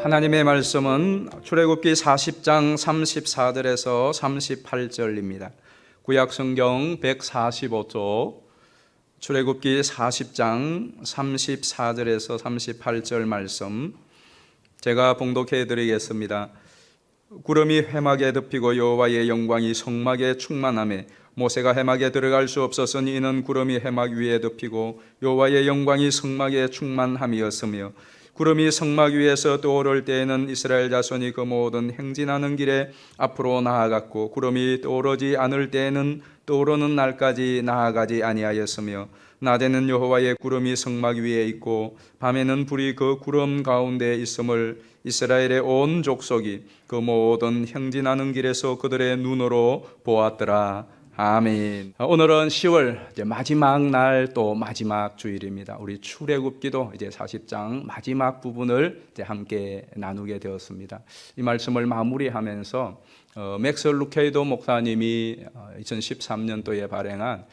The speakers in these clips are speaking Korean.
하나님의 말씀은 출애굽기 40장 34절에서 38절입니다. 구약성경 145쪽 출애굽기 40장 34절에서 38절 말씀 제가 봉독해 드리겠습니다. 구름이 회막에 덮이고 여호와의 영광이 성막에 충만하매 모세가 회막에 들어갈 수 없었으니 이는 구름이 회막 위에 덮이고 여호와의 영광이 성막에 충만함이었으며 구름이 성막 위에서 떠오를 때에는 이스라엘 자손이 그 모든 행진하는 길에 앞으로 나아갔고 구름이 떠오르지 않을 때에는 떠오르는 날까지 나아가지 아니하였으며 낮에는 여호와의 구름이 성막 위에 있고 밤에는 불이 그 구름 가운데 있음을 이스라엘의 온 족속이 그 모든 행진하는 길에서 그들의 눈으로 보았더라. 아멘. 오늘은 10월 이제 마지막 날 또 마지막 주일입니다. 우리 출애굽기도 이제 40장 마지막 부분을 이제 함께 나누게 되었습니다. 이 말씀을 마무리하면서 맥스 루케이도 목사님이 2013년도에 발행한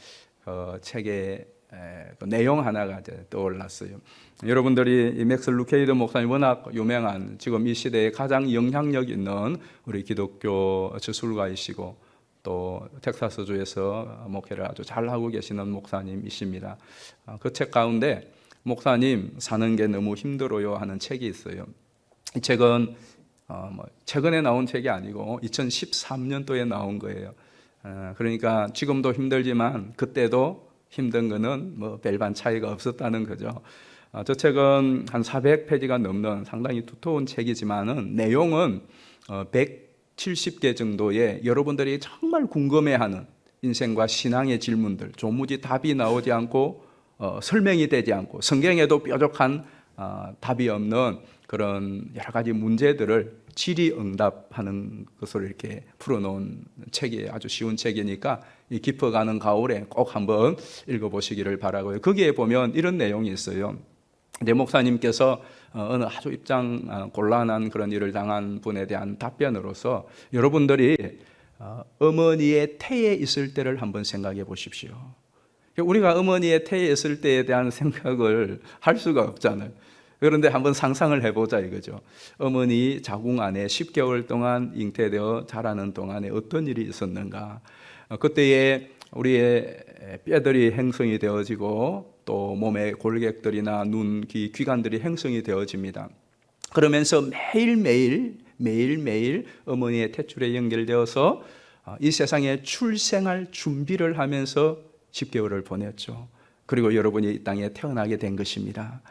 책의 그 내용 하나가 이제 떠올랐어요. 여러분들이 이 맥스 루케이도 목사님 워낙 유명한 지금 이 시대에 가장 영향력 있는 우리 기독교 저술가이시고 또 텍사스주에서 목회를 아주 잘하고 계시는 목사님이십니다. 그 책 가운데 목사님 사는 게 너무 힘들어요 하는 책이 있어요. 이 책은 최근에 나온 책이 아니고 2013년도에 나온 거예요. 그러니까 지금도 힘들지만 그때도 힘든 거는 뭐 별반 차이가 없었다는 거죠. 저 책은 한 400페이지가 넘는 상당히 두터운 책이지만은 내용은 170개 정도의 여러분들이 정말 궁금해하는 인생과 신앙의 질문들, 조무지 답이 나오지 않고 설명이 되지 않고 성경에도 뾰족한 답이 없는 그런 여러 가지 문제들을 질의응답하는 것을 이렇게 풀어놓은 책이에요. 아주 쉬운 책이니까 이 깊어가는 가을에 꼭 한번 읽어보시기를 바라고요. 거기에 보면 이런 내용이 있어요. 내 목사님께서 어느 아주 입장 곤란한 그런 일을 당한 분에 대한 답변으로서 여러분들이 어머니의 태에 있을 때를 한번 생각해 보십시오. 우리가 어머니의 태에 있을 때에 대한 생각을 할 수가 없잖아요. 그런데 한번 상상을 해보자 이거죠. 어머니 자궁 안에 10개월 동안 잉태되어 자라는 동안에 어떤 일이 있었는가. 그때에 우리의 뼈들이 형성이 되어지고 또 몸의 골격들이나 눈, 귀, 기관들이 형성이 되어집니다. 그러면서 매일매일 어머니의 탯줄에 연결되어서 이 세상에 출생할 준비를 하면서 10개월을 보냈죠. 그리고 여러분이 이 땅에 태어나게 된 것입니다.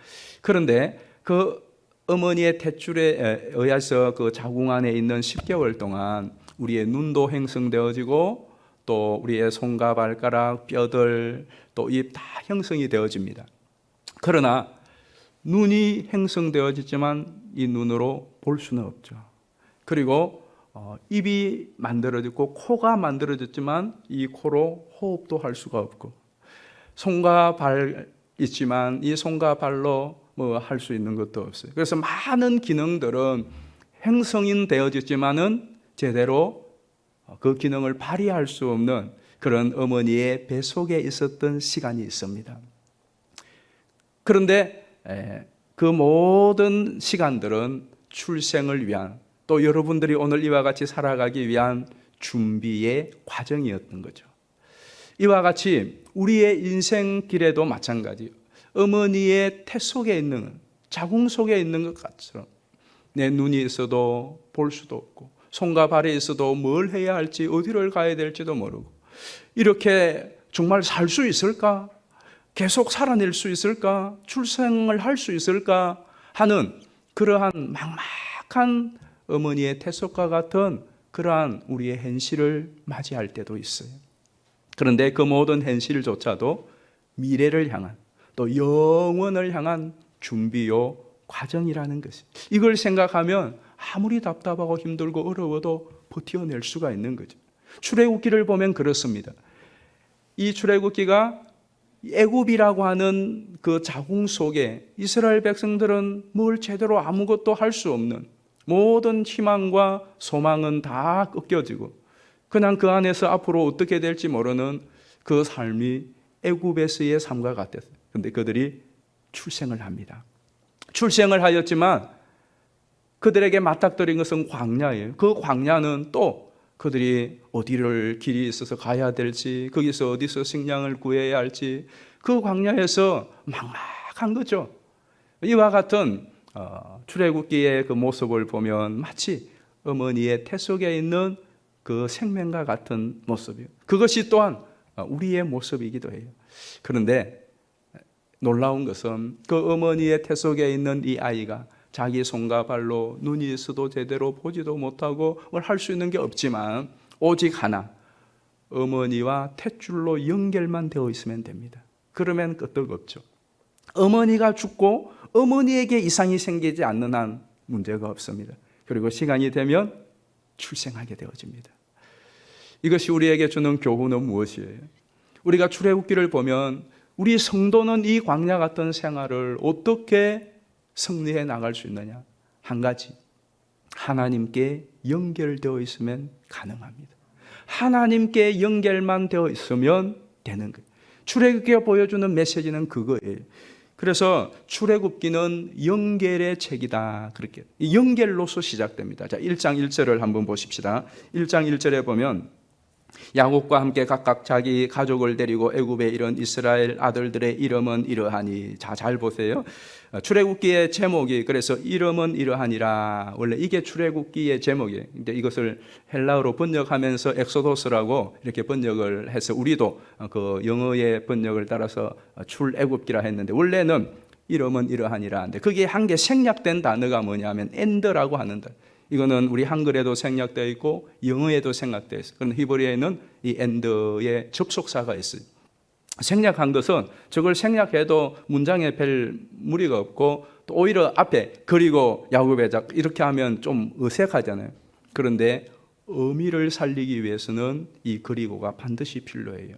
그런데 그 어머니의 탯줄에 의해서 그 자궁 안에 있는 10개월 동안 우리의 눈도 형성되어지고 또 우리의 손과 발가락, 뼈들, 또 입 다 형성이 되어집니다. 그러나 눈이 형성되어지지만 이 눈으로 볼 수는 없죠. 그리고 입이 만들어졌고 코가 만들어졌지만 이 코로 호흡도 할 수가 없고 손과 발 있지만 이 손과 발로 뭐 할 수 있는 것도 없어요. 그래서 많은 기능들은 형성이 되어졌지만은 제대로 그 기능을 발휘할 수 없는 그런 어머니의 뱃속에 있었던 시간이 있습니다. 그런데 그 모든 시간들은 출생을 위한 또 여러분들이 오늘 이와 같이 살아가기 위한 준비의 과정이었던 거죠. 이와 같이 우리의 인생길에도 마찬가지예요. 어머니의 태 속에 있는 자궁 속에 있는 것 같처럼 내 눈이 있어도 볼 수도 없고 손과 발이 있어도 뭘 해야 할지 어디를 가야 될지도 모르고 이렇게 정말 살 수 있을까? 계속 살아낼 수 있을까? 출생을 할 수 있을까? 하는 그러한 막막한 어머니의 태속과 같은 그러한 우리의 현실을 맞이할 때도 있어요. 그런데 그 모든 현실조차도 미래를 향한 또 영원을 향한 준비요 과정이라는 것이 이걸 생각하면 아무리 답답하고 힘들고 어려워도 버텨낼 수가 있는 거죠. 출애굽기를 보면 그렇습니다. 이 출애굽기가 애굽이라고 하는 그 자궁 속에 이스라엘 백성들은 뭘 제대로 아무것도 할 수 없는 모든 희망과 소망은 다 꺾여지고 그냥 그 안에서 앞으로 어떻게 될지 모르는 그 삶이 애굽에서의 삶과 같았어요. 그런데 그들이 출생을 합니다. 출생을 하였지만 그들에게 맞닥뜨린 것은 광야예요. 그 광야는 또 그들이 어디를 길이 있어서 가야 될지, 거기서 어디서 식량을 구해야 할지, 그 광야에서 막막한 거죠. 이와 같은 출애굽기의 그 모습을 보면 마치 어머니의 태 속에 있는 그 생명과 같은 모습이에요. 그것이 또한 우리의 모습이기도 해요. 그런데 놀라운 것은 그 어머니의 태 속에 있는 이 아이가 자기 손과 발로 눈이 있어도 제대로 보지도 못하고 뭘 할 수 있는 게 없지만 오직 하나, 어머니와 탯줄로 연결만 되어 있으면 됩니다. 그러면 끄떡없죠. 어머니가 죽고 어머니에게 이상이 생기지 않는 한 문제가 없습니다. 그리고 시간이 되면 출생하게 되어집니다. 이것이 우리에게 주는 교훈은 무엇이에요? 우리가 출애굽기를 보면 우리 성도는 이 광야 같은 생활을 어떻게 승리해 나갈 수 있느냐? 한 가지, 하나님께 연결되어 있으면 가능합니다. 하나님께 연결만 되어 있으면 되는 거예요. 출애굽기가 보여주는 메시지는 그거예요. 그래서 출애굽기는 연결의 책이다. 그렇게 연결로서 시작됩니다. 자, 1장 1절을 한번 보십시다. 1장 1절에 보면 야곱과 함께 각각 자기 가족을 데리고 애굽에 이른 이스라엘 아들들의 이름은 이러하니. 자, 잘 보세요. 출애굽기의 제목이 그래서 이름은 이러하니라. 원래 이게 출애굽기의 제목이에요. 근데 이것을 헬라어로 번역하면서 엑소도스라고 이렇게 번역을 해서 우리도 그 영어의 번역을 따라서 출애굽기라 했는데 원래는 이름은 이러하니라. 근데 그게 한 개 생략된 단어가 뭐냐면 엔드라고 하는 단어. 이거는 우리 한글에도 생략되어 있고 영어에도 생략되어 있어요. 그런데 히브리어에는 이 엔드의 접속사가 있어요. 생략한 것은 저걸 생략해도 문장에 별 무리가 없고 또 오히려 앞에 그리고 야곱의 작 이렇게 하면 좀 어색하잖아요. 그런데 의미를 살리기 위해서는 이 그리고가 반드시 필요해요.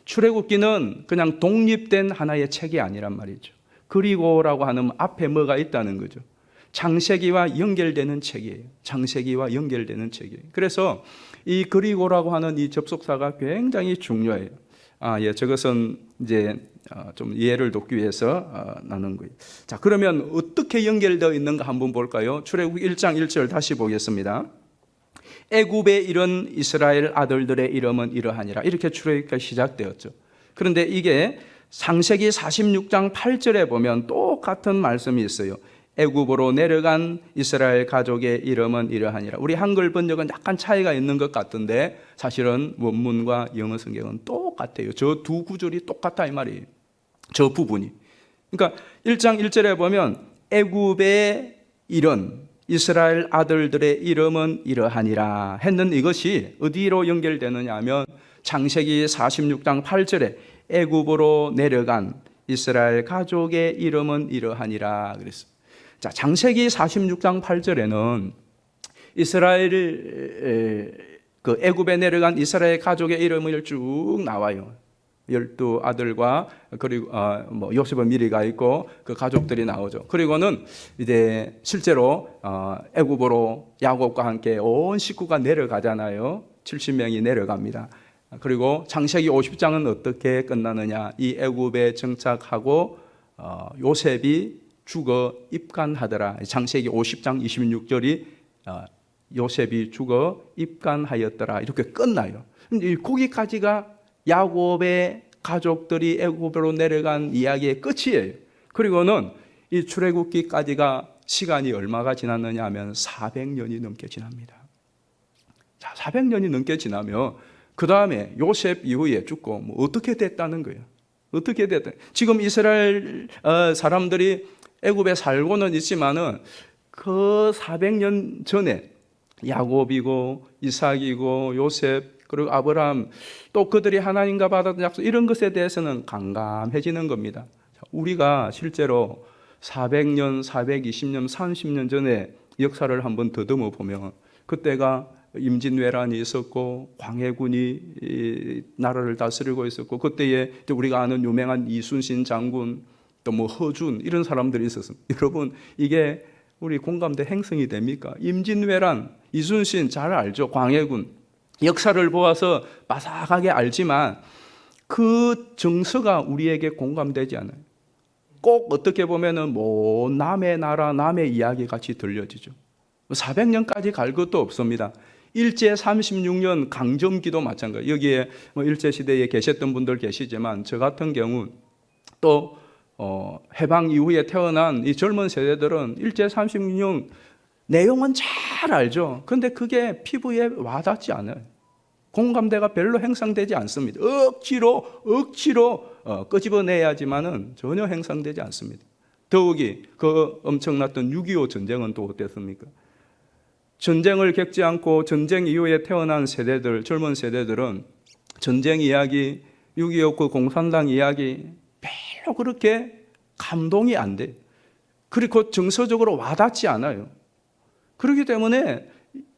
출애굽기는 그냥 독립된 하나의 책이 아니란 말이죠. 그리고라고 하는 앞에 뭐가 있다는 거죠. 창세기와 연결되는 책이에요. 창세기와 연결되는 책이에요. 그래서 이 그리고라고 하는 이 접속사가 굉장히 중요해요. 저것은 이제 좀 이해를 돕기 위해서 나눈 거예요. 자, 그러면 어떻게 연결되어 있는가 한번 볼까요? 출애굽기 1장 1절 다시 보겠습니다. 애굽에 이른 이스라엘 아들들의 이름은 이러하니라. 이렇게 출애굽기가 시작되었죠. 그런데 이게 창세기 46장 8절에 보면 똑같은 말씀이 있어요. 애굽으로 내려간 이스라엘 가족의 이름은 이러하니라. 우리 한글 번역은 약간 차이가 있는 것 같은데 사실은 원문과 영어 성경은 똑같아요. 저 두 구절이 똑같다 이 말이에요. 저 부분이. 그러니까 1장 1절에 보면 애굽에 이른 이스라엘 아들들의 이름은 이러하니라 했는 이것이 어디로 연결되느냐 하면 창세기 46장 8절에 애굽으로 내려간 이스라엘 가족의 이름은 이러하니라 그랬어요. 자, 창세기 46장 8절에는 이스라엘 그 애굽에 내려간 이스라엘 가족의 이름을 쭉 나와요. 12 아들과 그리고 요셉은 미리 가 있고 그 가족들이 나오죠. 그리고는 이제 실제로 애굽으로 야곱과 함께 온 식구가 내려가잖아요. 70명이 내려갑니다. 그리고 창세기 50장은 어떻게 끝나느냐? 이 애굽에 정착하고 요셉이 죽어 입간하더라. 창세기 50장 26절이 요셉이 죽어 입간하였더라. 이렇게 끝나요. 거기까지가 야곱의 가족들이 애굽으로 내려간 이야기의 끝이에요. 그리고는 이 출애굽기까지가 시간이 얼마가 지났느냐 하면 400년이 넘게 지납니다. 자, 400년이 넘게 지나면 그 다음에 요셉 이후에 죽고 어떻게 됐다는 거예요. 어떻게 됐다. 지금 이스라엘 사람들이 애굽에 살고는 있지만은 그 400년 전에 야곱이고 이삭이고 요셉 그리고 아브라함 또 그들이 하나님과 받았던 약속 이런 것에 대해서는 감감해지는 겁니다. 우리가 실제로 400년, 420년, 30년 전에 역사를 한번 더듬어 보면 그때가 임진왜란이 있었고 광해군이 나라를 다스리고 있었고 그때에 우리가 아는 유명한 이순신 장군 또 허준 이런 사람들이 있었습니다. 여러분 이게 우리 공감대 행성이 됩니까? 임진왜란, 이순신 잘 알죠? 광해군 역사를 보아서 바삭하게 알지만 그 정서가 우리에게 공감되지 않아요. 꼭 어떻게 보면은 뭐 남의 나라, 남의 이야기 같이 들려지죠. 400년까지 갈 것도 없습니다. 일제 36년 강점기도 마찬가지. 여기에 뭐 일제 시대에 계셨던 분들 계시지만 저 같은 경우 또 해방 이후에 태어난 이 젊은 세대들은 일제 36년 내용은 잘 알죠. 그런데 그게 피부에 와닿지 않아요. 공감대가 별로 형성되지 않습니다. 억지로 끄집어내야지만은 전혀 형성되지 않습니다. 더욱이 그 엄청났던 6.25 전쟁은 또 어땠습니까? 전쟁을 겪지 않고 전쟁 이후에 태어난 세대들, 젊은 세대들은 전쟁 이야기, 6.25 그 공산당 이야기 별로 그렇게 감동이 안 돼. 그리고 정서적으로 와닿지 않아요. 그렇기 때문에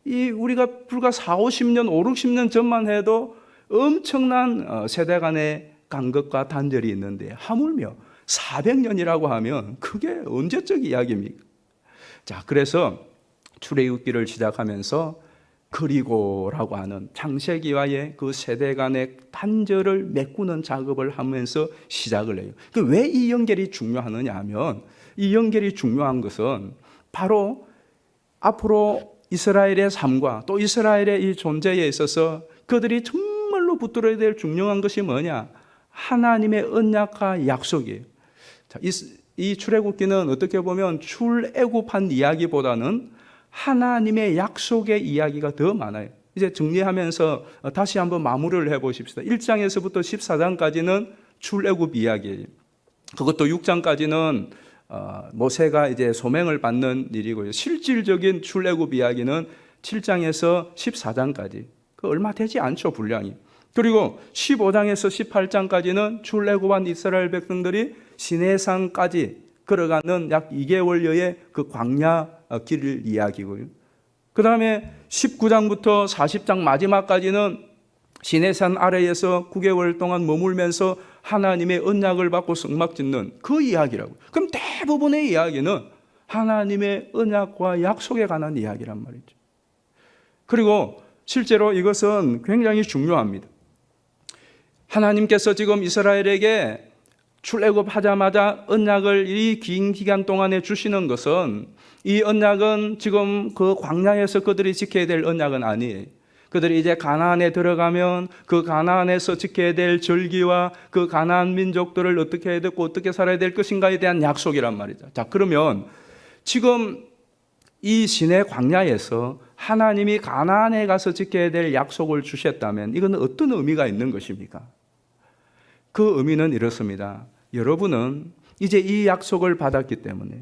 우리가 불과 4, 50년, 5, 60년 전만 해도 엄청난 세대 간의 간극과 단절이 있는데 하물며 400년이라고 하면 그게 언제적 이야기입니까? 자, 그래서 출애굽기를 시작하면서 그리고라고 하는 창세기와의 그 세대 간의 단절을 메꾸는 작업을 하면서 시작을 해요. 왜 이 연결이 중요하느냐 하면 이 연결이 중요한 것은 바로 앞으로 이스라엘의 삶과 또 이스라엘의 이 존재에 있어서 그들이 정말로 붙들어야 될 중요한 것이 뭐냐? 하나님의 언약과 약속이에요. 자, 이 출애굽기는 어떻게 보면 출애굽한 이야기보다는 하나님의 약속의 이야기가 더 많아요. 이제 정리하면서 다시 한번 마무리를 해보십시다. 1장에서부터 14장까지는 출애굽 이야기예요. 그것도 6장까지는 모세가 이제 소명을 받는 일이고요. 실질적인 출애굽 이야기는 7장에서 14장까지. 그 얼마 되지 않죠, 분량이. 그리고 15장에서 18장까지는 출애굽한 이스라엘 백성들이 시내산까지 걸어가는 약 2개월여의 그 광야 길 이야기고요. 그 다음에 19장부터 40장 마지막까지는 시내산 아래에서 9개월 동안 머물면서 하나님의 언약을 받고 성막 짓는 그 이야기라고요. 그럼 대부분의 이야기는 하나님의 언약과 약속에 관한 이야기란 말이죠. 그리고 실제로 이것은 굉장히 중요합니다. 하나님께서 지금 이스라엘에게 출애굽하자마자 언약을 이 긴 기간 동안에 주시는 것은 이 언약은 지금 그 광야에서 그들이 지켜야 될 언약은 아니에요. 그들이 이제 가나안에 들어가면 그 가나안에서 지켜야 될 절기와 그 가나안 민족들을 어떻게 해야 되고 어떻게 살아야 될 것인가에 대한 약속이란 말이죠. 자, 그러면 지금 이 시내 광야에서 하나님이 가나안에 가서 지켜야 될 약속을 주셨다면 이건 어떤 의미가 있는 것입니까? 그 의미는 이렇습니다. 여러분은 이제 이 약속을 받았기 때문에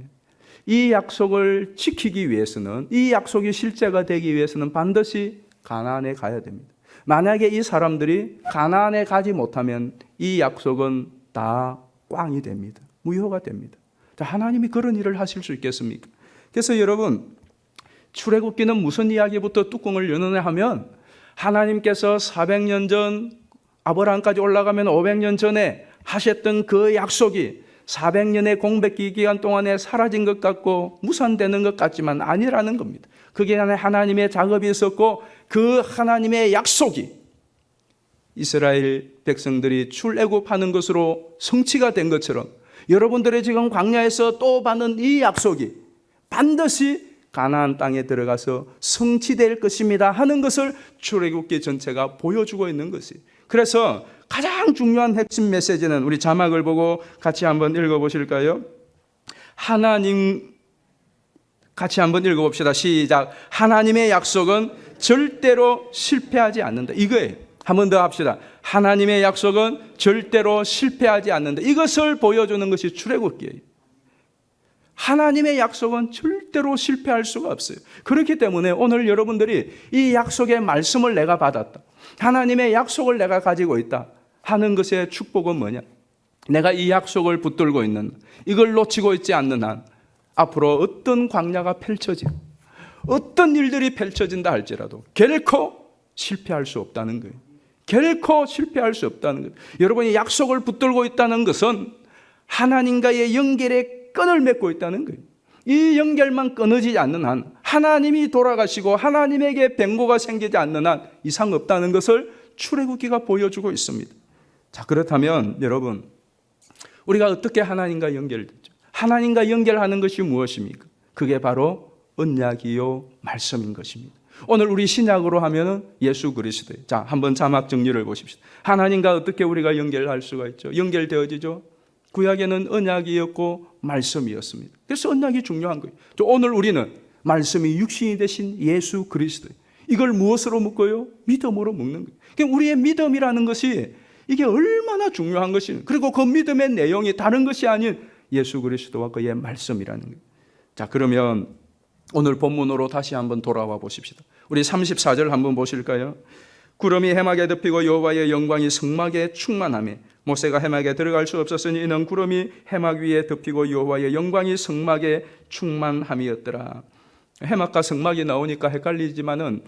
이 약속을 지키기 위해서는, 이 약속이 실제가 되기 위해서는 반드시 가나안에 가야 됩니다. 만약에 이 사람들이 가나안에 가지 못하면 이 약속은 다 꽝이 됩니다. 무효가 됩니다. 자, 하나님이 그런 일을 하실 수 있겠습니까? 그래서 여러분, 출애굽기는 무슨 이야기부터 뚜껑을 여느냐 하면 하나님께서 400년 전 아브라함까지 올라가면 500년 전에 하셨던 그 약속이 400년의 공백기 기간 동안에 사라진 것 같고 무산되는 것 같지만 아니라는 겁니다. 그게 안에 하나님의 작업이 있었고 그 하나님의 약속이 이스라엘 백성들이 출애굽하는 것으로 성취가 된 것처럼 여러분들의 지금 광야에서 또 받는 이 약속이 반드시 가나안 땅에 들어가서 성취될 것입니다 하는 것을 출애굽기 전체가 보여주고 있는 것이에요. 그래서 가장 중요한 핵심 메시지는 우리 자막을 보고 같이 한번 읽어보실까요? 하나님, 같이 한번 읽어봅시다. 시작. 하나님의 약속은 절대로 실패하지 않는다. 이거예요. 한 번 더 합시다. 하나님의 약속은 절대로 실패하지 않는다. 이것을 보여주는 것이 출애굽기예요. 하나님의 약속은 절대로 실패할 수가 없어요. 그렇기 때문에 오늘 여러분들이 이 약속의 말씀을 내가 받았다, 하나님의 약속을 내가 가지고 있다 하는 것의 축복은 뭐냐? 내가 이 약속을 붙들고 있는, 이걸 놓치고 있지 않는 한 앞으로 어떤 광야가 펼쳐지고 어떤 일들이 펼쳐진다 할지라도 결코 실패할 수 없다는 거예요. 결코 실패할 수 없다는 거예요. 여러분이 약속을 붙들고 있다는 것은 하나님과의 연결에 끈을 맺고 있다는 거예요. 이 연결만 끊어지지 않는 한, 하나님이 돌아가시고 하나님에게 변고가 생기지 않는 한 이상 없다는 것을 출애굽기가 보여주고 있습니다. 자, 그렇다면 여러분, 우리가 어떻게 하나님과 연결되죠? 하나님과 연결하는 것이 무엇입니까? 그게 바로 언약이요 말씀인 것입니다. 오늘 우리 신약으로 하면은 예수 그리스도예요. 자, 한번 자막 정리를 보십시오. 하나님과 어떻게 우리가 연결할 수가 있죠? 연결되어지죠. 구약에는 언약이었고 말씀이었습니다. 그래서 언약이 중요한 거예요. 오늘 우리는 말씀이 육신이 되신 예수 그리스도, 이걸 무엇으로 묶어요? 믿음으로 묶는 거예요. 그러니까 우리의 믿음이라는 것이 이게 얼마나 중요한 것이, 그리고 그 믿음의 내용이 다른 것이 아닌 예수 그리스도와 그의 말씀이라는 거예요. 자, 그러면 오늘 본문으로 다시 한번 돌아와 보십시다. 우리 34절 한번 보실까요? 구름이 해막에 덮이고 여호와의 영광이 성막에 충만하며 모세가 해막에 들어갈 수 없었으니 이는 구름이 해막 위에 덮이고 여호와의 영광이 성막에 충만함이었더라. 해막과 성막이 나오니까 헷갈리지만은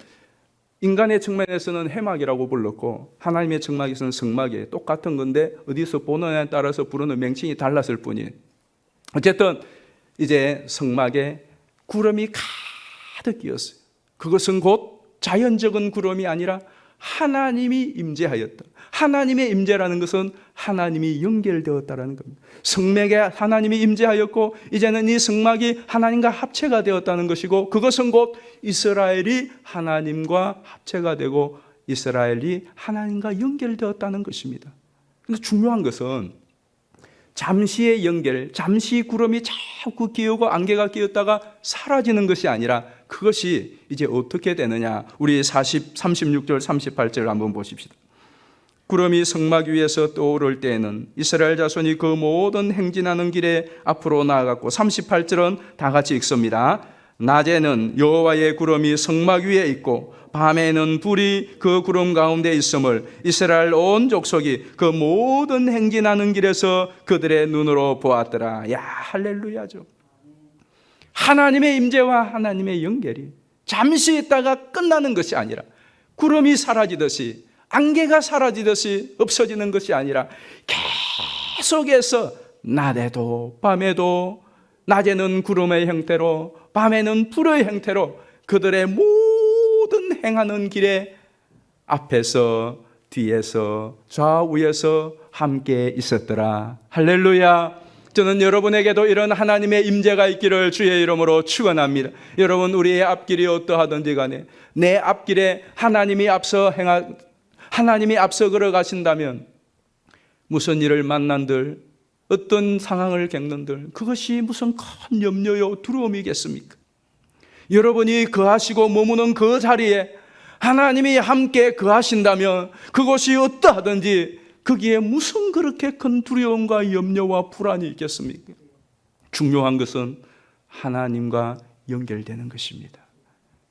인간의 측면에서는 해막이라고 불렀고 하나님의 측면에서는 성막이에요. 똑같은 건데 어디서 보느냐에 따라서 부르는 명칭이 달랐을 뿐이에요. 어쨌든 이제 성막에 구름이 가득 끼었어요. 그것은 곧 자연적인 구름이 아니라 하나님이 임재하였다. 하나님의 임재라는 것은 하나님이 연결되었다라는 겁니다. 성막에 하나님이 임재하였고 이제는 이 성막이 하나님과 합체가 되었다는 것이고, 그것은 곧 이스라엘이 하나님과 합체가 되고 이스라엘이 하나님과 연결되었다는 것입니다. 그런데 중요한 것은 잠시의 연결, 잠시 구름이 자꾸 끼우고 안개가 끼었다가 사라지는 것이 아니라 그것이 이제 어떻게 되느냐. 우리 36절 38절 한번 보십시다. 구름이 성막 위에서 떠오를 때에는 이스라엘 자손이 그 모든 행진하는 길에 앞으로 나아갔고, 38절은 다 같이 읽습니다. 낮에는 여호와의 구름이 성막 위에 있고 밤에는 불이 그 구름 가운데 있음을 이스라엘 온 족속이 그 모든 행진하는 길에서 그들의 눈으로 보았더라. 야, 할렐루야죠. 하나님의 임재와 하나님의 연결이 잠시 있다가 끝나는 것이 아니라, 구름이 사라지듯이 안개가 사라지듯이 없어지는 것이 아니라 계속해서 낮에도 밤에도, 낮에는 구름의 형태로 밤에는 불의 형태로 그들의 모든 행하는 길에 앞에서 뒤에서 좌우에서 함께 있었더라. 할렐루야. 저는 여러분에게도 이런 하나님의 임재가 있기를 주의 이름으로 축원합니다. 여러분, 우리의 앞길이 어떠하든지 간에 내 앞길에 하나님이 앞서 걸어가신다면 무슨 일을 만난들, 어떤 상황을 겪는들, 그것이 무슨 큰 염려요 두려움이겠습니까? 여러분이 거하시고 머무는 그 자리에 하나님이 함께 거하신다면 그것이 어떠하든지 거기에 무슨 그렇게 큰 두려움과 염려와 불안이 있겠습니까? 중요한 것은 하나님과 연결되는 것입니다.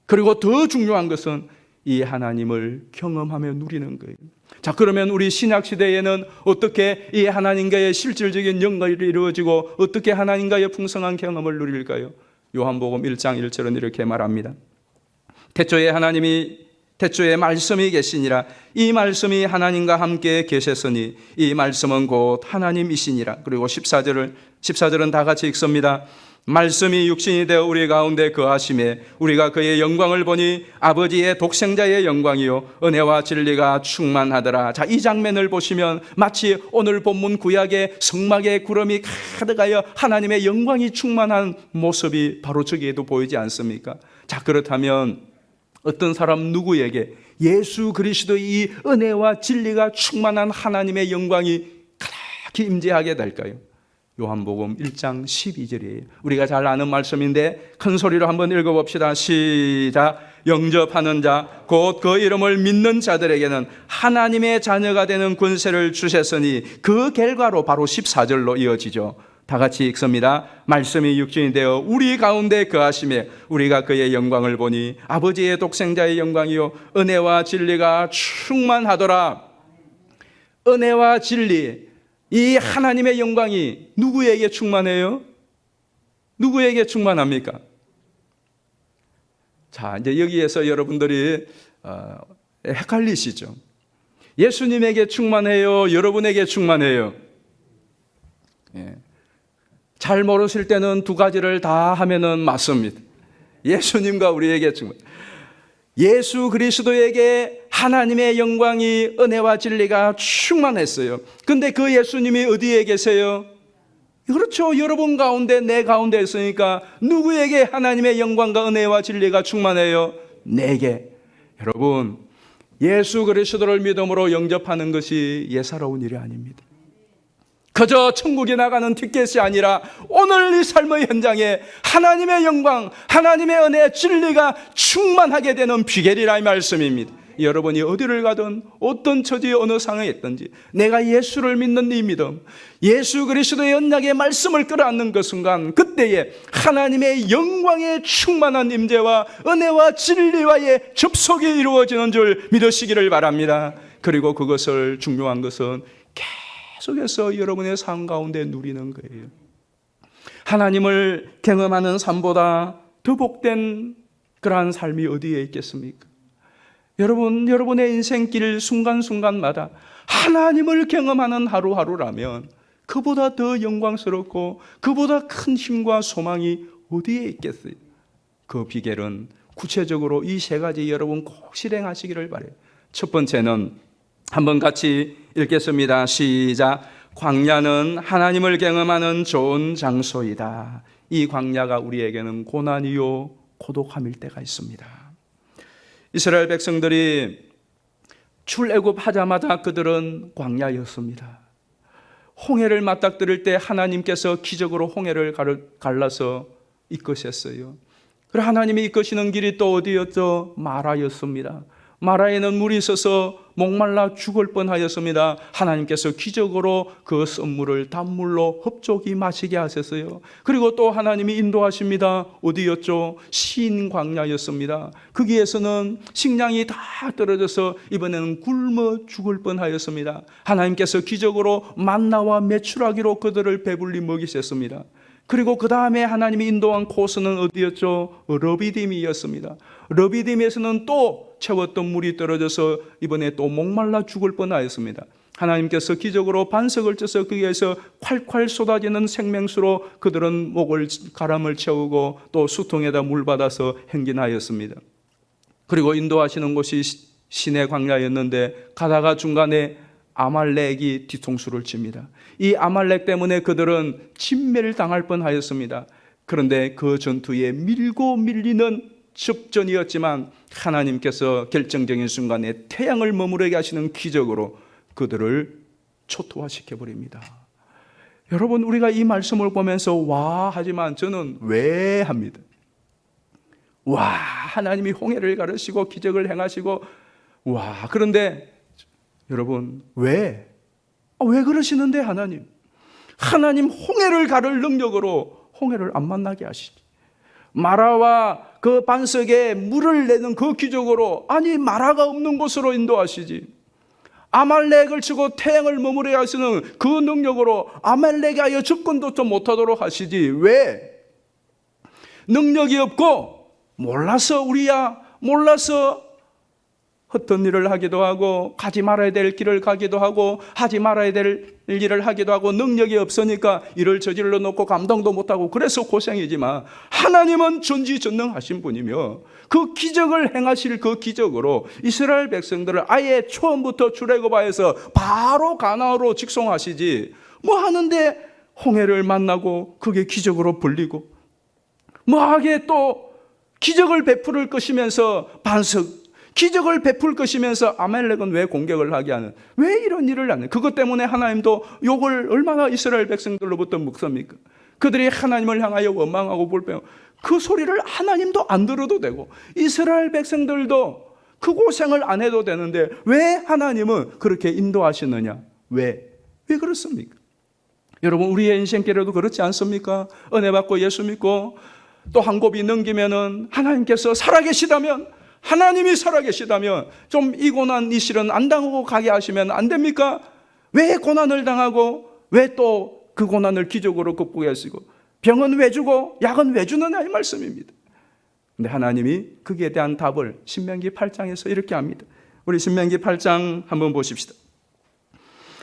그리고 더 중요한 것은 이 하나님을 경험하며 누리는 거예요. 자, 그러면 우리 신약시대에는 어떻게 이 하나님과의 실질적인 연결이 이루어지고 어떻게 하나님과의 풍성한 경험을 누릴까요? 요한복음 1장 1절은 이렇게 말합니다. 태초에 말씀이 계시니라. 이 말씀이 하나님과 함께 계셨으니 이 말씀은 곧 하나님이시니라. 그리고 14절은 다 같이 읽습니다. 말씀이 육신이 되어 우리 가운데 거하심에 우리가 그의 영광을 보니 아버지의 독생자의 영광이요 은혜와 진리가 충만하더라. 자, 이 장면을 보시면 마치 오늘 본문 구약의 성막에 구름이 가득하여 하나님의 영광이 충만한 모습이 바로 저기에도 보이지 않습니까? 자, 그렇다면 어떤 사람 누구에게 예수 그리스도의 이 은혜와 진리가 충만한 하나님의 영광이 가득히 임재하게 될까요? 요한복음 1장 12절이에요. 우리가 잘 아는 말씀인데 큰 소리로 한번 읽어봅시다. 시작. 영접하는 자 곧 그 이름을 믿는 자들에게는 하나님의 자녀가 되는 권세를 주셨으니, 그 결과로 바로 14절로 이어지죠. 다 같이 읽습니다. 말씀이 육신이 되어 우리 가운데 거하심에 우리가 그의 영광을 보니 아버지의 독생자의 영광이요 은혜와 진리가 충만하더라. 은혜와 진리, 이 하나님의 영광이 누구에게 충만해요? 누구에게 충만합니까? 자, 이제 여기에서 여러분들이 헷갈리시죠? 예수님에게 충만해요? 여러분에게 충만해요? 예. 잘 모르실 때는 두 가지를 다 하면은 맞습니다. 예수님과 우리에게 충만. 예수 그리스도에게 하나님의 영광이 은혜와 진리가 충만했어요. 근데 그 예수님이 어디에 계세요? 그렇죠. 여러분 가운데 내 가운데 있으니까 누구에게 하나님의 영광과 은혜와 진리가 충만해요? 내게. 여러분, 예수 그리스도를 믿음으로 영접하는 것이 예사로운 일이 아닙니다. 그저 천국에 나가는 티켓이 아니라 오늘 이 삶의 현장에 하나님의 영광, 하나님의 은혜, 진리가 충만하게 되는 비결이라 이 말씀입니다. 여러분이 어디를 가든 어떤 처지 어느 상황에 있든지 내가 예수를 믿는 이 믿음, 예수 그리스도의 언약의 말씀을 끌어안는 그 순간, 그때에 하나님의 영광의 충만한 임재와 은혜와 진리와의 접속이 이루어지는 줄 믿으시기를 바랍니다. 그리고 그것을, 중요한 것은 계속해서 여러분의 삶 가운데 누리는 거예요. 하나님을 경험하는 삶보다 더 복된 그러한 삶이 어디에 있겠습니까? 여러분의 인생길 순간순간마다 하나님을 경험하는 하루하루라면 그보다 더 영광스럽고 그보다 큰 힘과 소망이 어디에 있겠어요? 그 비결은 구체적으로 이 세 가지 여러분 꼭 실행하시기를 바라요. 첫 번째는 한번 같이 읽겠습니다. 시작. 광야는 하나님을 경험하는 좋은 장소이다. 이 광야가 우리에게는 고난이요 고독함일 때가 있습니다. 이스라엘 백성들이 출애굽하자마자 그들은 광야였습니다. 홍해를 맞닥뜨릴 때 하나님께서 기적으로 홍해를 갈라서 이끄셨어요. 그리고 하나님이 이끄시는 길이 또 어디였죠? 마라였습니다. 마라에는 물이 있어서 목말라 죽을 뻔하였습니다. 하나님께서 기적으로 그 썬물을 단물로 흡족히 마시게 하셨어요. 그리고 또 하나님이 인도하십니다. 어디였죠? 신 광야였습니다. 거기에서는 식량이 다 떨어져서 이번에는 굶어 죽을 뻔하였습니다. 하나님께서 기적으로 만나와 메추라기로 그들을 배불리 먹이셨습니다. 그리고 그 다음에 하나님이 인도한 코스는 어디였죠? 러비딤이었습니다. 러비딤에서는 또 채웠던 물이 떨어져서 이번에 또 목말라 죽을 뻔하였습니다. 하나님께서 기적으로 반석을 쪄서 거기에서 콸콸 쏟아지는 생명수로 그들은 가람을 채우고 또 수통에다 물 받아서 행진하였습니다. 그리고 인도하시는 곳이 시내 광야였는데 가다가 중간에 아말렉이 뒤통수를 칩니다. 이 아말렉 때문에 그들은 진멸을 당할 뻔하였습니다. 그런데 그 전투에 밀고 밀리는 접전이었지만 하나님께서 결정적인 순간에 태양을 머무르게 하시는 기적으로 그들을 초토화시켜버립니다. 여러분, 우리가 이 말씀을 보면서 와 하지만 저는 왜 합니다. 와, 하나님이 홍해를 가르시고 기적을 행하시고 와, 그런데 여러분 왜 그러시는데 하나님 홍해를 가를 능력으로 홍해를 안 만나게 하시지. 마라와 그 반석에 물을 내는 그 기적으로 마라가 없는 곳으로 인도하시지. 아말렉을 치고 태양을 머무르게 하시는 그 능력으로 아말렉에 하여 접근도 못하도록 하시지. 왜? 능력이 없고 몰라서 헛된 일을 하기도 하고 가지 말아야 될 길을 가기도 하고 하지 말아야 될 일을 하기도 하고 능력이 없으니까 일을 저질러 놓고 감당도 못하고 그래서 고생이지만 하나님은 전지전능하신 분이며 그 기적을 행하실 그 기적으로 이스라엘 백성들을 아예 처음부터 출애굽하여서 바로 가나안으로 직송하시지. 하는데 홍해를 만나고 그게 기적으로 불리고 하게 또 기적을 베풀을 것이면서 기적을 베풀 것이면서 아말렉은 왜 공격을 하게 하는? 왜 이런 일을 하는? 그것 때문에 하나님도 욕을 얼마나 이스라엘 백성들로부터 먹습니까? 그들이 하나님을 향하여 원망하고 불평하고 그 소리를 하나님도 안 들어도 되고 이스라엘 백성들도 그 고생을 안 해도 되는데 왜 하나님은 그렇게 인도하시느냐? 왜 그렇습니까? 여러분, 우리의 인생길에도 그렇지 않습니까? 은혜 받고 예수 믿고 또 한 곱이 넘기면은 하나님께서 하나님이 살아계시다면 좀 이 고난 이 실은 안 당하고 가게 하시면 안 됩니까? 왜 고난을 당하고 왜 또 그 고난을 기적으로 극복하시고 병은 왜 주고 약은 왜 주느냐 이 말씀입니다. 근데 하나님이 거기에 대한 답을 신명기 8장에서 이렇게 합니다. 우리 신명기 8장 한번 보십시다.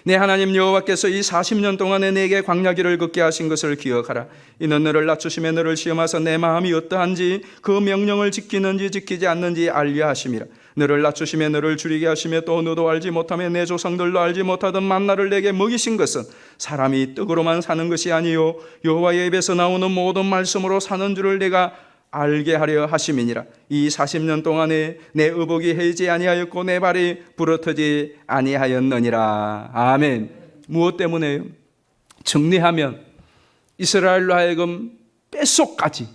내 하나님 여호와께서 이 40년 동안에 내게 광야길을 걷게 하신 것을 기억하라. 이는 너를 낮추시며 너를 시험하사 내 마음이 어떠한지 그 명령을 지키는지 지키지 않는지 알려 하심이라. 너를 낮추시며 너를 줄이게 하시며 또 너도 알지 못하며 내 조상들도 알지 못하던 만나를 내게 먹이신 것은 사람이 떡으로만 사는 것이 아니요 여호와의 입에서 나오는 모든 말씀으로 사는 줄을 내가 알게 하려 하심이니라. 이 40년 동안에 내 의복이 해지 아니하였고 내 발이 부러뜨지 아니하였느니라. 아멘. 무엇 때문에요? 정리하면 이스라엘로 하여금 뼛속까지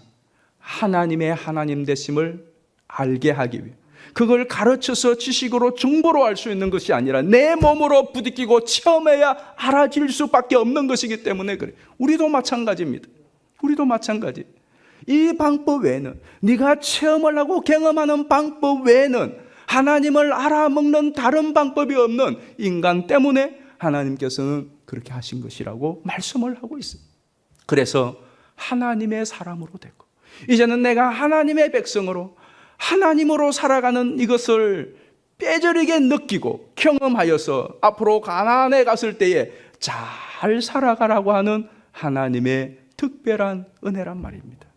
하나님의 하나님 되심을 알게 하기 위해, 그걸 가르쳐서 지식으로 정보로 알 수 있는 것이 아니라 내 몸으로 부딪히고 체험해야 알아질 수밖에 없는 것이기 때문에 그래. 우리도 마찬가지입니다. 우리도 마찬가지. 이 방법 외에는, 네가 체험을 하고 경험하는 방법 외에는 하나님을 알아먹는 다른 방법이 없는 인간 때문에 하나님께서는 그렇게 하신 것이라고 말씀을 하고 있습니다. 그래서 하나님의 사람으로 되고 이제는 내가 하나님의 백성으로 하나님으로 살아가는 이것을 뼈저리게 느끼고 경험하여서 앞으로 가나안에 갔을 때에 잘 살아가라고 하는 하나님의 특별한 은혜란 말입니다.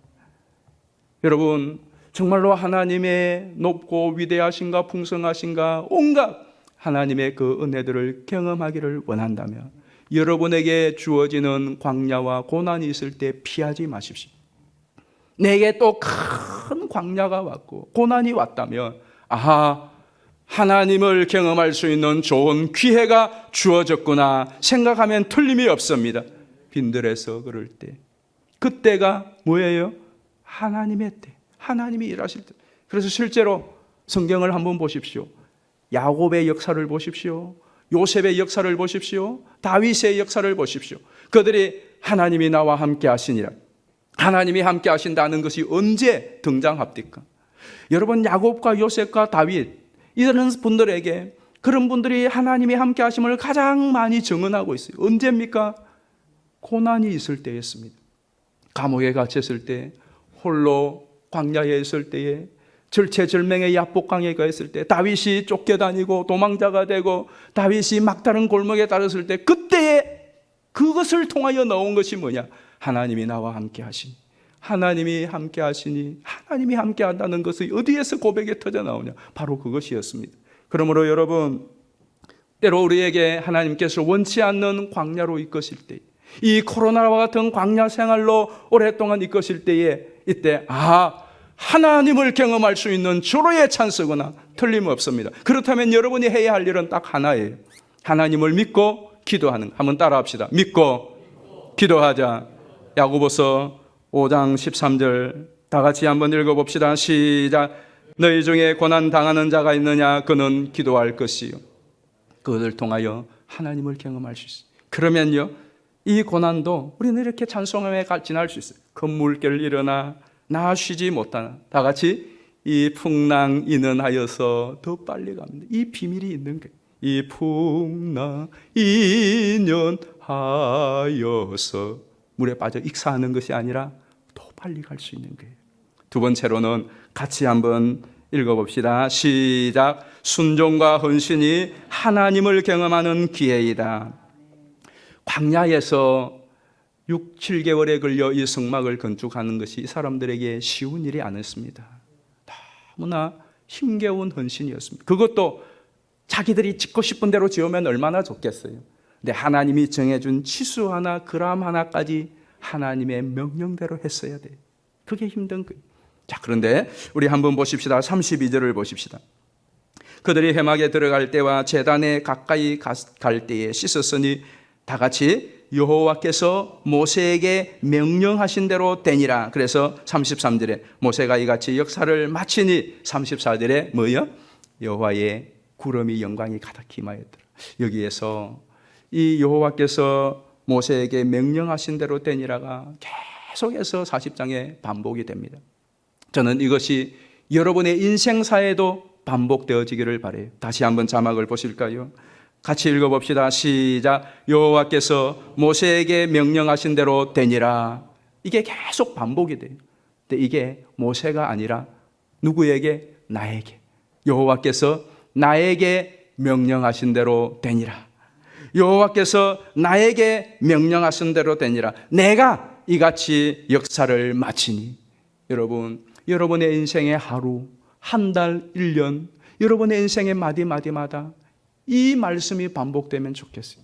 여러분, 정말로 하나님의 높고 위대하신가 풍성하신가 온갖 하나님의 그 은혜들을 경험하기를 원한다면 여러분에게 주어지는 광야와 고난이 있을 때 피하지 마십시오. 내게 또 큰 광야가 왔고 고난이 왔다면 아하, 하나님을 경험할 수 있는 좋은 기회가 주어졌구나 생각하면 틀림이 없습니다. 빈들에서 그럴 때, 그때가 뭐예요? 하나님의 때, 하나님이 일하실 때. 그래서 실제로 성경을 한번 보십시오. 야곱의 역사를 보십시오. 요셉의 역사를 보십시오. 다윗의 역사를 보십시오. 그들이 하나님이 나와 함께 하시니라, 하나님이 함께 하신다는 것이 언제 등장합니까? 여러분, 야곱과 요셉과 다윗, 이런 분들에게, 그런 분들이 하나님이 함께 하심을 가장 많이 증언하고 있어요. 언제입니까? 고난이 있을 때였습니다. 감옥에 갇혔을 때, 홀로 광야에 있을 때에, 절체절명의 야복강에 있을 때, 다윗이 쫓겨다니고 도망자가 되고 다윗이 막다른 골목에 달았을 때, 그때에 그것을 통하여 나온 것이 뭐냐? 하나님이 나와 함께 하시니, 하나님이 함께 하시니, 하나님이 함께 한다는 것이 어디에서 고백이 터져 나오냐? 바로 그것이었습니다. 그러므로 여러분, 때로 우리에게 하나님께서 원치 않는 광야로 이끄실 때, 이 코로나와 같은 광야 생활로 오랫동안 이끄실 때에, 이때 하나님을 경험할 수 있는 주로의 찬스거나 틀림없습니다. 그렇다면 여러분이 해야 할 일은 딱 하나예요. 하나님을 믿고 기도하는 거. 한번 따라합시다. 믿고 기도하자. 야고보서 5장 13절 다 같이 한번 읽어봅시다. 시작. 너희 중에 고난 당하는 자가 있느냐? 그는 기도할 것이요, 그것을 통하여 하나님을 경험할 수 있어요. 그러면요, 이 고난도 우리는 이렇게 찬송하며 지날 수 있어요. 큰 물결 일어나 나 쉬지 못하나, 다 같이 이 풍랑 인연하여서 더 빨리 갑니다. 이 비밀이 있는 거예요. 이 풍랑 인연하여서 물에 빠져 익사하는 것이 아니라 더 빨리 갈 수 있는 거예요. 두 번째로는 같이 한번 읽어봅시다. 시작. 순종과 헌신이 하나님을 경험하는 기회이다. 광야에서 6, 7개월에 걸려 이 성막을 건축하는 것이 이 사람들에게 쉬운 일이 아니었습니다. 너무나 힘겨운 헌신이었습니다. 그것도 자기들이 짓고 싶은 대로 지으면 얼마나 좋겠어요. 근데 하나님이 정해준 치수 하나, 그람 하나까지 하나님의 명령대로 했어야 돼요. 그게 힘든 거예요. 자, 그런데 우리 한번 보십시다. 32절을 보십시다. 그들이 회막에 들어갈 때와 제단에 가까이 갈 때에 씻었으니 다 같이 여호와께서 모세에게 명령하신 대로 되니라. 그래서 33절에 모세가 이같이 역사를 마치니 34절에 뭐요? 여호와의 구름이 영광이 가득히 임하였더라. 여기에서 이 여호와께서 모세에게 명령하신 대로 되니라가 계속해서 40장에 반복이 됩니다. 저는 이것이 여러분의 인생사에도 반복되어지기를 바라요. 다시 한번 자막을 보실까요? 같이 읽어봅시다. 시작. 여호와께서 모세에게 명령하신 대로 되니라. 이게 계속 반복이 돼요. 근데 이게 모세가 아니라 누구에게? 나에게. 여호와께서 나에게 명령하신 대로 되니라. 여호와께서 나에게 명령하신 대로 되니라. 내가 이같이 역사를 마치니. 여러분, 여러분의 인생의 하루, 한 달, 1년, 여러분의 인생의 마디마디마다 이 말씀이 반복되면 좋겠어요.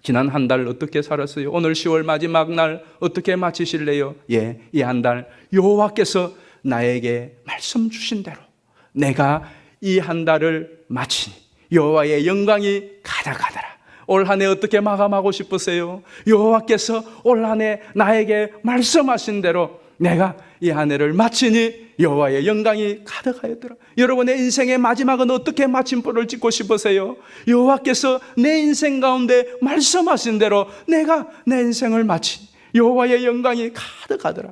지난 한 달 어떻게 살았어요? 오늘 10월 마지막 날 어떻게 마치실래요? 예, 이 한 달 여호와께서 나에게 말씀 주신 대로 내가 이 한 달을 마치니 여호와의 영광이 가득하더라. 올 한 해 어떻게 마감하고 싶으세요? 여호와께서 올 한 해 나에게 말씀하신 대로 내가 이 한 해를 마치니 여호와의 영광이 가득하였더라. 여러분의 인생의 마지막은 어떻게 마침표를 찍고 싶으세요? 여호와께서 내 인생 가운데 말씀하신 대로 내가 내 인생을 마치니 여호와의 영광이 가득하더라.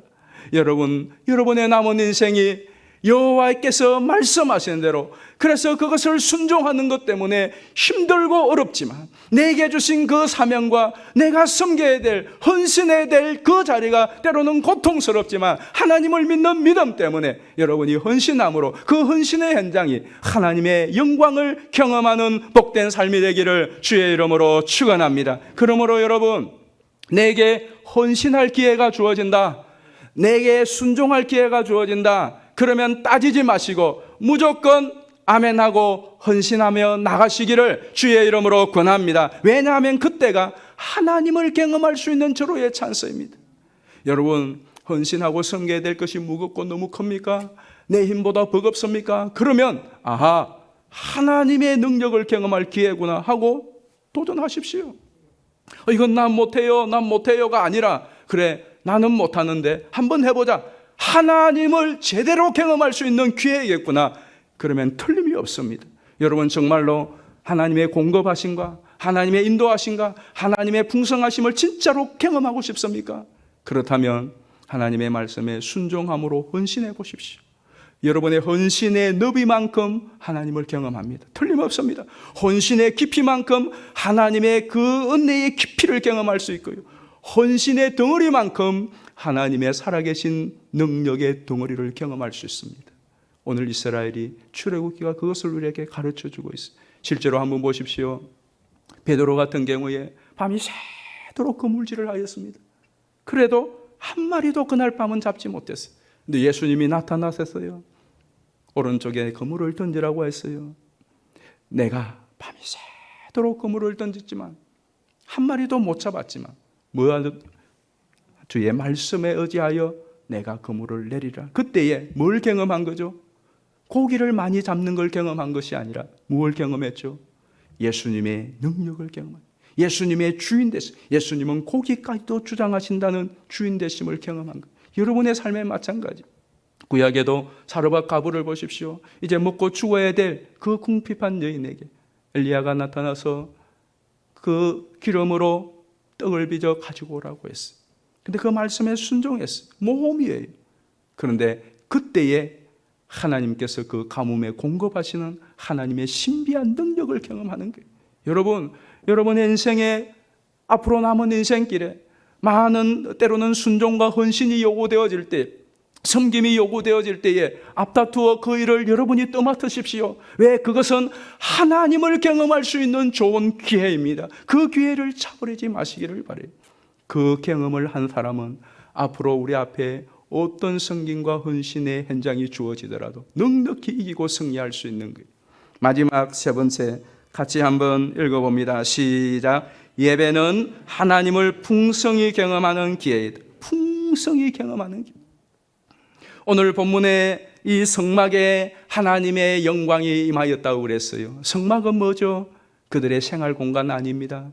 여러분의 남은 인생이 여호와께서 말씀하시는 대로, 그래서 그것을 순종하는 것 때문에 힘들고 어렵지만 내게 주신 그 사명과 내가 섬겨야 될, 헌신해야 될 그 자리가 때로는 고통스럽지만 하나님을 믿는 믿음 때문에 여러분이 헌신함으로 그 헌신의 현장이 하나님의 영광을 경험하는 복된 삶이 되기를 주의 이름으로 축원합니다. 그러므로 여러분, 내게 헌신할 기회가 주어진다, 내게 순종할 기회가 주어진다, 그러면 따지지 마시고 무조건 아멘하고 헌신하며 나가시기를 주의 이름으로 권합니다. 왜냐하면 그때가 하나님을 경험할 수 있는 절호의 찬스입니다. 여러분, 헌신하고 섬겨야 될 것이 무겁고 너무 큽니까? 내 힘보다 버겁습니까? 그러면 아하, 하나님의 능력을 경험할 기회구나 하고 도전하십시오. 이건 난 못해요가 아니라, 그래 나는 못하는데 한번 해보자, 하나님을 제대로 경험할 수 있는 기회겠구나, 그러면 틀림이 없습니다. 여러분, 정말로 하나님의 공급하심과 하나님의 인도하심과 하나님의 풍성하심을 진짜로 경험하고 싶습니까? 그렇다면 하나님의 말씀에 순종함으로 헌신해 보십시오. 여러분의 헌신의 너비만큼 하나님을 경험합니다. 틀림없습니다. 헌신의 깊이만큼 하나님의 그 은혜의 깊이를 경험할 수 있고요, 헌신의 덩어리만큼 하나님의 살아계신 능력의 덩어리를 경험할 수 있습니다. 오늘 이스라엘이 출애굽기가 그것을 우리에게 가르쳐주고 있어요. 실제로 한번 보십시오. 베드로 같은 경우에 밤이 새도록 그물질을 하였습니다. 그래도 한 마리도 그날 밤은 잡지 못했어요. 근데 예수님이 나타나셨어요. 오른쪽에 그물을 던지라고 했어요. 내가 밤이 새도록 그물을 던졌지만 한 마리도 못 잡았지만 주의 말씀에 의지하여 내가 그물을 내리라. 그때에 뭘 경험한 거죠? 고기를 많이 잡는 걸 경험한 것이 아니라 무엇을 경험했죠? 예수님의 능력을 경험한, 예수님의 주인 되심, 예수님은 고기까지도 주장하신다는 주인 되심을 경험한 것. 여러분의 삶에 마찬가지. 구약에도 사르밧 가부를 보십시오. 이제 먹고 죽어야 될 그 궁핍한 여인에게 엘리야가 나타나서 그 기름으로 떡을 빚어 가지고 오라고 했어요. 근데 그 말씀에 순종했어요. 모험이에요. 그런데 그때에 하나님께서 그 가뭄에 공급하시는 하나님의 신비한 능력을 경험하는 거예요. 여러분의 인생에 앞으로 남은 인생길에 많은 때로는 순종과 헌신이 요구되어질 때, 섬김이 요구되어질 때에 앞다투어 그 일을 여러분이 떠맡으십시오. 왜? 그것은 하나님을 경험할 수 있는 좋은 기회입니다. 그 기회를 차버리지 마시기를 바라요. 그 경험을 한 사람은 앞으로 우리 앞에 어떤 섬김과 헌신의 현장이 주어지더라도 넉넉히 이기고 승리할 수 있는 거예요. 마지막 세 번째, 같이 한번 읽어봅니다. 시작. 예배는 하나님을 풍성히 경험하는 기회이다. 풍성히 경험하는 기회. 오늘 본문에 이 성막에 하나님의 영광이 임하였다고 그랬어요. 성막은 뭐죠? 그들의 생활 공간 아닙니다.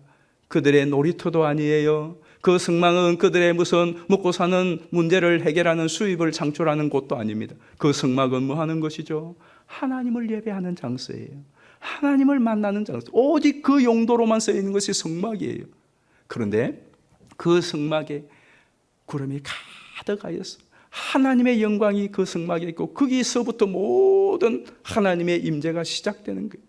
그들의 놀이터도 아니에요. 그 성막은 그들의 무슨 먹고 사는 문제를 해결하는 수입을 창출하는 곳도 아닙니다. 그 성막은 뭐 하는 것이죠? 하나님을 예배하는 장소예요. 하나님을 만나는 장소. 오직 그 용도로만 쓰여 있는 것이 성막이에요. 그런데 그 성막에 구름이 가득하였어. 하나님의 영광이 그 성막에 있고 거기서부터 모든 하나님의 임재가 시작되는 거예요.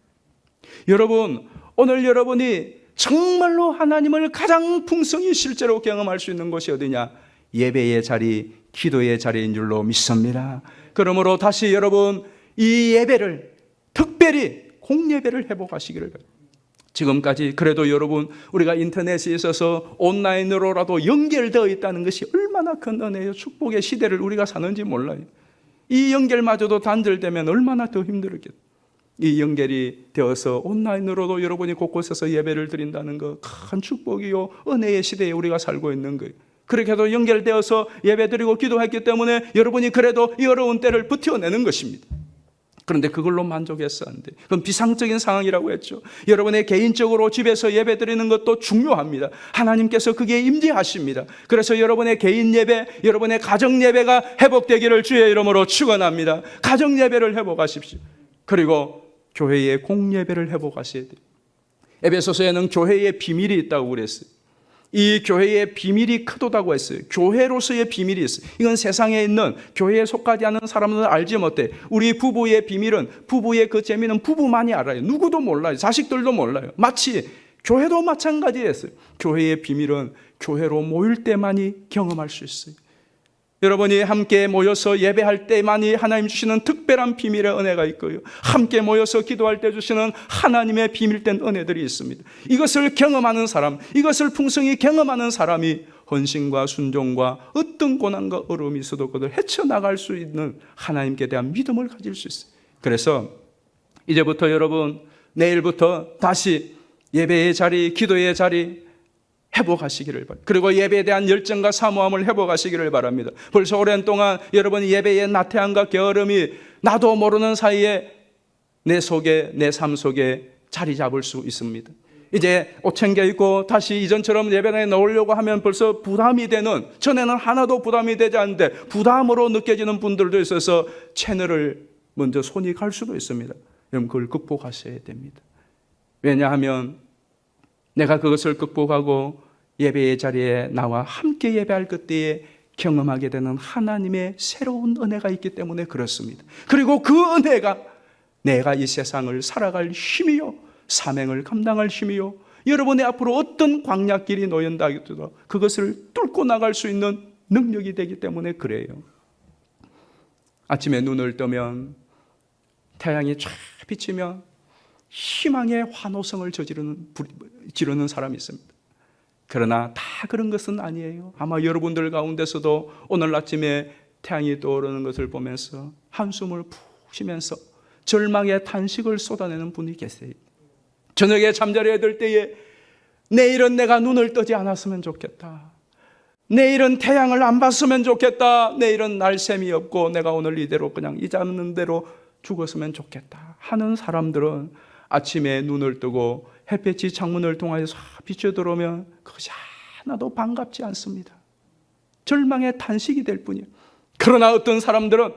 여러분, 오늘 여러분이 정말로 하나님을 가장 풍성히 실제로 경험할 수 있는 곳이 어디냐? 예배의 자리, 기도의 자리인 줄로 믿습니다. 그러므로 다시 여러분, 이 예배를 특별히 공예배를 회복하시기를 바랍니다. 지금까지 그래도 여러분, 우리가 인터넷에 있어서 온라인으로라도 연결되어 있다는 것이 얼마나 큰 은혜요, 축복의 시대를 우리가 사는지 몰라요. 이 연결마저도 단절되면 얼마나 더 힘들었겠어요. 이 연결이 되어서 온라인으로도 여러분이 곳곳에서 예배를 드린다는 거 큰 축복이요, 은혜의 시대에 우리가 살고 있는 거예요. 그렇게 해도 연결되어서 예배드리고 기도했기 때문에 여러분이 그래도 이 어려운 때를 버텨내는 것입니다. 그런데 그걸로 만족해서 안 돼. 그건 비상적인 상황이라고 했죠. 여러분의 개인적으로 집에서 예배드리는 것도 중요합니다. 하나님께서 그게 임재하십니다. 그래서 여러분의 개인 예배, 여러분의 가정 예배가 회복되기를 주의 이름으로 축원합니다. 가정 예배를 회복하십시오. 그리고 교회의 공예배를 회복하셔야 돼요. 에베소서에는 교회의 비밀이 있다고 그랬어요. 이 교회의 비밀이 크도다고 했어요. 교회로서의 비밀이 있어요. 이건 세상에 있는 교회에 속하지 않은 사람은 알지 못해. 우리 부부의 비밀은, 부부의 그 재미는 부부만이 알아요. 누구도 몰라요. 자식들도 몰라요. 마치 교회도 마찬가지였어요. 교회의 비밀은 교회로 모일 때만이 경험할 수 있어요. 여러분이 함께 모여서 예배할 때만이 하나님 주시는 특별한 비밀의 은혜가 있고요, 함께 모여서 기도할 때 주시는 하나님의 비밀된 은혜들이 있습니다. 이것을 경험하는 사람, 이것을 풍성히 경험하는 사람이 헌신과 순종과 어떤 고난과 어려움이 있어도 그것을 헤쳐나갈 수 있는 하나님께 대한 믿음을 가질 수 있어요. 그래서 이제부터 여러분, 내일부터 다시 예배의 자리, 기도의 자리 회복하시기를 바랍니다. 그리고 예배에 대한 열정과 사모함을 회복하시기를 바랍니다. 벌써 오랜 동안 여러분 예배의 나태함과 게으름이 나도 모르는 사이에 내 속에, 내 삶 속에 자리 잡을 수 있습니다. 이제 옷 챙겨 입고 다시 이전처럼 예배당에 나오려고 하면 벌써 부담이 되는, 전에는 하나도 부담이 되지 않는데 부담으로 느껴지는 분들도 있어서 채널을 먼저 손이 갈 수도 있습니다. 여러분 그걸 극복하셔야 됩니다. 왜냐하면 내가 그것을 극복하고 예배의 자리에 나와 함께 예배할 그때에 경험하게 되는 하나님의 새로운 은혜가 있기 때문에 그렇습니다. 그리고 그 은혜가 내가 이 세상을 살아갈 힘이요, 사명을 감당할 힘이요, 여러분의 앞으로 어떤 광야길이 놓인다 하더라도 그것을 뚫고 나갈 수 있는 능력이 되기 때문에 그래요. 아침에 눈을 뜨면 태양이 쫙 비치면 희망의 환호성을 지르는 사람이 있습니다. 그러나 다 그런 것은 아니에요. 아마 여러분들 가운데서도 오늘 아침에 태양이 떠오르는 것을 보면서 한숨을 푹 쉬면서 절망의 탄식을 쏟아내는 분이 계세요. 저녁에 잠자리에 들 때에 내일은 내가 눈을 뜨지 않았으면 좋겠다, 내일은 태양을 안 봤으면 좋겠다, 내일은 날샘이 없고 내가 오늘 이대로 그냥 이 잡는 대로 죽었으면 좋겠다 하는 사람들은 아침에 눈을 뜨고 햇볕이 창문을 통해서 비쳐 들어오면 그것이 하나도 반갑지 않습니다. 절망의 탄식이 될 뿐이에요. 그러나 어떤 사람들은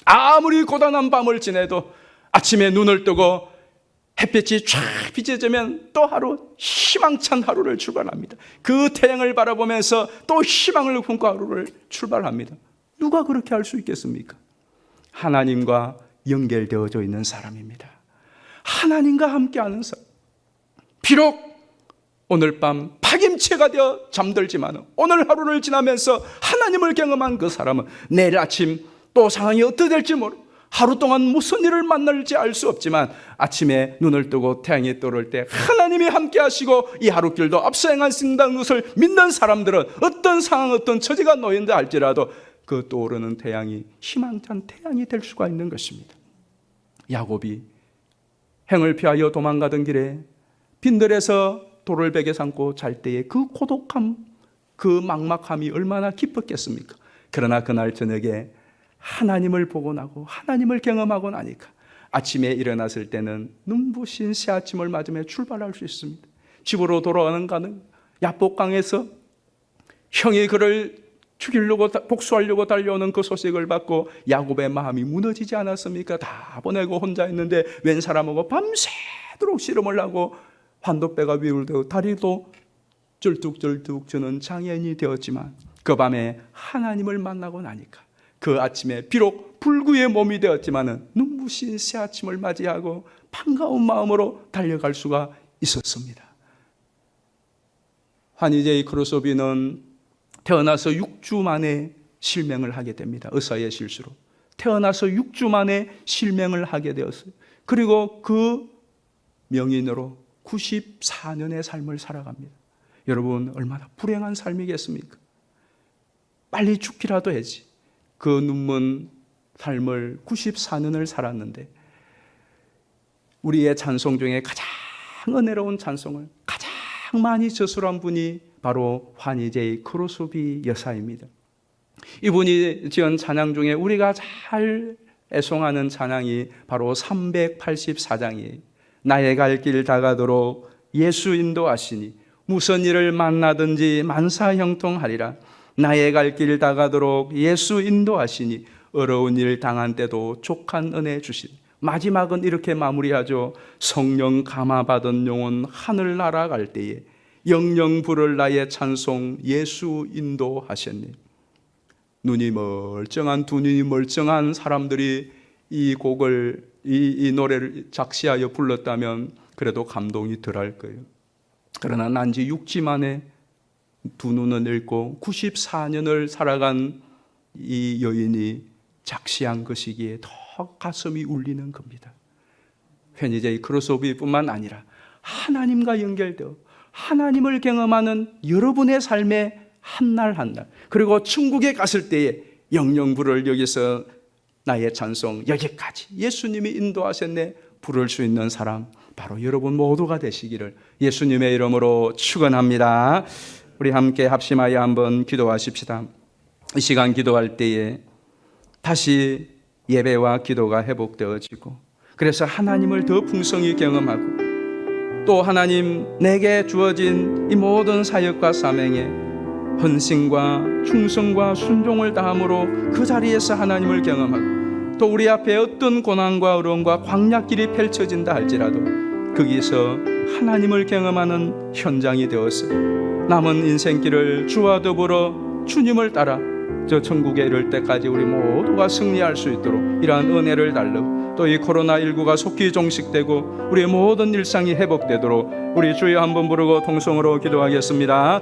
아무리 고단한 밤을 지내도 아침에 눈을 뜨고 햇빛이 쫙 비춰지면 또 하루, 희망찬 하루를 출발합니다. 그 태양을 바라보면서 또 희망을 품고 하루를 출발합니다. 누가 그렇게 할 수 있겠습니까? 하나님과 연결되어져 있는 사람입니다. 하나님과 함께하는 사람. 비록 오늘 밤 파김치가 되어 잠들지만 오늘 하루를 지나면서 하나님을 경험한 그 사람은 내일 아침 또 상황이 어떻게 될지 모르고 하루 동안 무슨 일을 만날지 알 수 없지만 아침에 눈을 뜨고 태양이 떠오를 때 하나님이 함께 하시고 이 하루길도 앞서 행하신다는 것을 믿는 사람들은 어떤 상황, 어떤 처지가 놓인다 할지라도 그 떠오르는 태양이 희망찬 태양이 될 수가 있는 것입니다. 야곱이 행을 피하여 도망가던 길에 빈들에서 돌을 베개 삼고 잘 때에 그 고독함, 그 막막함이 얼마나 깊었겠습니까? 그러나 그날 저녁에 하나님을 보고 나고 하나님을 경험하고 나니까 아침에 일어났을 때는 눈부신 새 아침을 맞으며 출발할 수 있습니다. 집으로 돌아가는 가는 야복강에서 형이 그를 죽이려고 복수하려고 달려오는 그 소식을 받고 야곱의 마음이 무너지지 않았습니까? 다 보내고 혼자 있는데 웬 사람하고 밤새도록 씨름을 하고 환도뼈가 위울되고 다리도 쩔뚝쩔뚝 저는 장애인이 되었지만 그 밤에 하나님을 만나고 나니까 그 아침에 비록 불구의 몸이 되었지만 눈부신 새 아침을 맞이하고 반가운 마음으로 달려갈 수가 있었습니다. 환희제이 크루소비는 태어나서 6주 만에 실명을 하게 됩니다. 의사의 실수로 태어나서 6주 만에 실명을 하게 되었어요. 그리고 그 명인으로 94년의 삶을 살아갑니다. 여러분 얼마나 불행한 삶이겠습니까? 빨리 죽기라도 해지. 그 눈먼 삶을 94년을 살았는데 우리의 찬송 중에 가장 은혜로운 찬송을 가장 많이 저술한 분이 바로 환희제의 크로스비 여사입니다. 이분이 지은 찬양 중에 우리가 잘 애송하는 찬양이 바로 384장이에요. 나의 갈 길 다가도록 예수 인도하시니 무슨 일을 만나든지 만사형통하리라. 나의 갈 길 다가도록 예수 인도하시니 어려운 일 당한 때도 족한 은혜 주시니. 마지막은 이렇게 마무리하죠. 성령 감화받은 영혼 하늘 날아갈 때에 영영 부를 나의 찬송 예수 인도하셨니. 눈이 멀쩡한 두 눈이 멀쩡한 사람들이 이 곡을 이 노래를 작시하여 불렀다면 그래도 감동이 덜할 거예요. 그러나 난지 6지 만에 두 눈은 읽고 94년을 살아간 이 여인이 작시한 것이기에 더 가슴이 울리는 겁니다. 회니제의 크로스오비뿐만 아니라 하나님과 연결되어 하나님을 경험하는 여러분의 삶의 한날 한날, 그리고 천국에 갔을 때에 영영부를 여기서 나의 찬송 여기까지 예수님이 인도하셨네 부를 수 있는 사람 바로 여러분 모두가 되시기를 예수님의 이름으로 축원합니다. 우리 함께 합심하여 한번 기도하십시다. 이 시간 기도할 때에 다시 예배와 기도가 회복되어지고, 그래서 하나님을 더 풍성히 경험하고 또 하나님 내게 주어진 이 모든 사역과 사명에 헌신과 충성과 순종을 다함으로 그 자리에서 하나님을 경험하고, 또 우리 앞에 어떤 고난과 어려움과 광야길이 펼쳐진다 할지라도 거기서 하나님을 경험하는 현장이 되어서 남은 인생길을 주와 더불어 주님을 따라 저 천국에 이를 때까지 우리 모두가 승리할 수 있도록 이러한 은혜를 달라고, 또 이 코로나19가 속히 종식되고 우리의 모든 일상이 회복되도록 우리 주여 한번 부르고 통성으로 기도하겠습니다.